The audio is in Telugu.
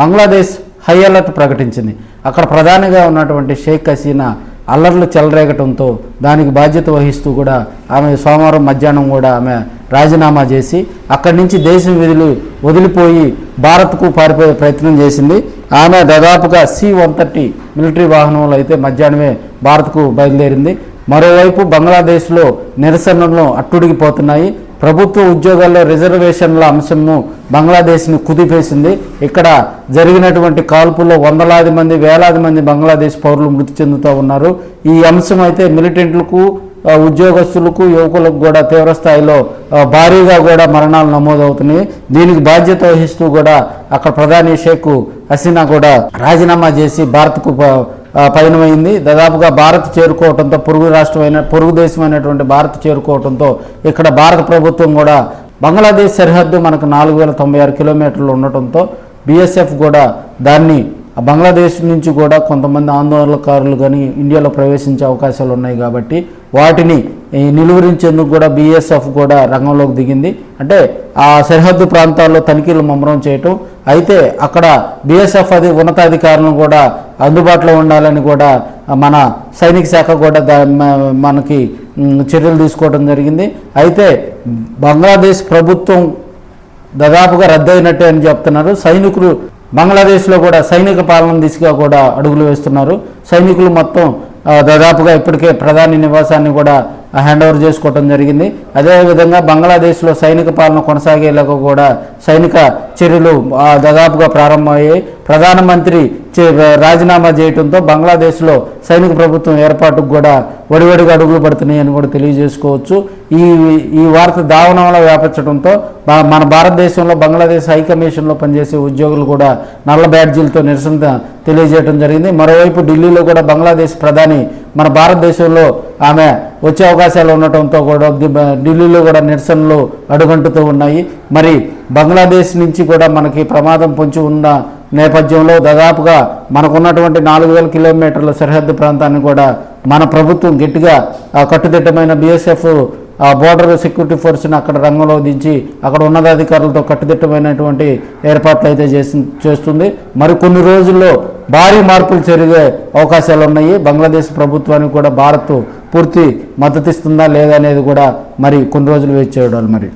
బంగ్లాదేశ్ హై అలర్ట్ ప్రకటించింది. అక్కడ ప్రధానిగా ఉన్నటువంటి షేక్ హసీనా అల్లర్లు చెలరేగటంతో దానికి బాధ్యత వహిస్తూ కూడా ఆమె సోమవారం మధ్యాహ్నం కూడా ఆమె రాజీనామా చేసి అక్కడి నుంచి దేశం వదిలిపోయి భారత్కు పారిపోయే ప్రయత్నం చేసింది. ఆమె దాదాపుగా C-130 మిలిటరీ వాహనంలో అయితే మధ్యాహ్నమే భారత్కు బయలుదేరింది. మరోవైపు బంగ్లాదేశ్లో నిరసనలు అట్టుడిగిపోతున్నాయి. ప్రభుత్వ ఉద్యోగాల్లో రిజర్వేషన్ల అంశంను బంగ్లాదేశ్ని కుదిపేసింది. ఇక్కడ జరిగినటువంటి కాల్పుల్లో వందలాది మంది వేలాది మంది బంగ్లాదేశ్ పౌరులు మృతి చెందుతూ ఉన్నారు. ఈ అంశం అయితే మిలిటెంట్లకు ఉద్యోగస్తులకు యువకులకు కూడా తీవ్రస్థాయిలో భారీగా కూడా మరణాలు నమోదవుతున్నాయి. దీనికి బాధ్యత వహిస్తూ కూడా అక్కడ ప్రధాని షేక్ హసీనా కూడా రాజీనామా చేసి భారత్కు పయనమైంది. దాదాపుగా భారత్ చేరుకోవడంతో పొరుగు దేశమైనటువంటి భారత్ చేరుకోవడంతో ఇక్కడ భారత ప్రభుత్వం కూడా బంగ్లాదేశ్ సరిహద్దు మనకు 4096 కిలోమీటర్లు ఉండటంతో BSF కూడా దాన్ని బంగ్లాదేశ్ నుంచి కూడా కొంతమంది ఆందోళనకారులు కానీ ఇండియాలో ప్రవేశించే అవకాశాలు ఉన్నాయి కాబట్టి వాటిని నిలువరించేందుకు కూడా BSF కూడా రంగంలోకి దిగింది. అంటే ఆ సరిహద్దు ప్రాంతాల్లో తనిఖీలు ముమ్మరం చేయటం. అయితే అక్కడ BSF ఉన్నతాధికారులను కూడా అందుబాటులో ఉండాలని కూడా మన సైనిక శాఖ కూడా మనకి చర్యలు తీసుకోవడం జరిగింది. అయితే బంగ్లాదేశ్ ప్రభుత్వం దాదాపుగా రద్దయినట్టే అని చెప్తున్నారు. సైనికులు బంగ్లాదేశ్లో కూడా సైనిక పాలన దిశగా కూడా అడుగులు వేస్తున్నారు. సైనికులు మొత్తం దాదాపుగా ఇప్పటికే ప్రధాని నివాసాన్ని కూడా హ్యాండ్ ఓవర్ చేసుకోవడం జరిగింది. అదేవిధంగా బంగ్లాదేశ్లో సైనిక పాలన కొనసాగేలాగా కూడా సైనిక చర్యలు దాదాపుగా ప్రారంభమయ్యాయి. ప్రధానమంత్రి రాజీనామా చేయడంతో బంగ్లాదేశ్లో సైనిక ప్రభుత్వం ఏర్పాటుకు కూడా వడివడిగా అడుగులు పడుతున్నాయని కూడా తెలియజేసుకోవచ్చు. ఈ వార్త దావనంలో వ్యాపించడంతో మన భారతదేశంలో బంగ్లాదేశ్ హైకమిషన్లో పనిచేసే ఉద్యోగులు కూడా నల్ల బ్యాడ్జీలతో నిరసన తెలియజేయడం జరిగింది. మరోవైపు ఢిల్లీలో కూడా బంగ్లాదేశ్ ప్రధాని మన భారతదేశంలో ఆమె వచ్చే అవకాశాలు ఉండటంతో కూడా ఢిల్లీలో కూడా నిరసనలు అడుగంటుతూ ఉన్నాయి. మరి బంగ్లాదేశ్ నుంచి కూడా మనకి ప్రమాదం పొంచి ఉన్న నేపథ్యంలో దాదాపుగా మనకున్నటువంటి 4000 కిలోమీటర్ల సరిహద్దు ప్రాంతాన్ని కూడా మన ప్రభుత్వం గట్టిగా కట్టుదిట్టమైన BSF బోర్డర్ సెక్యూరిటీ ఫోర్స్ని అక్కడ రంగంలో దించి అక్కడ ఉన్నతాధికారులతో కట్టుదిట్టమైనటువంటి ఏర్పాట్లు అయితే చేస్తుంది. మరి కొన్ని రోజుల్లో భారీ మార్పులు జరిగే అవకాశాలు ఉన్నాయి. బంగ్లాదేశ్ ప్రభుత్వానికి కూడా భారత్ పూర్తి మద్దతు ఇస్తుందా లేదా అనేది కూడా మరి కొన్ని రోజులు వేచి చూడాలి. మరి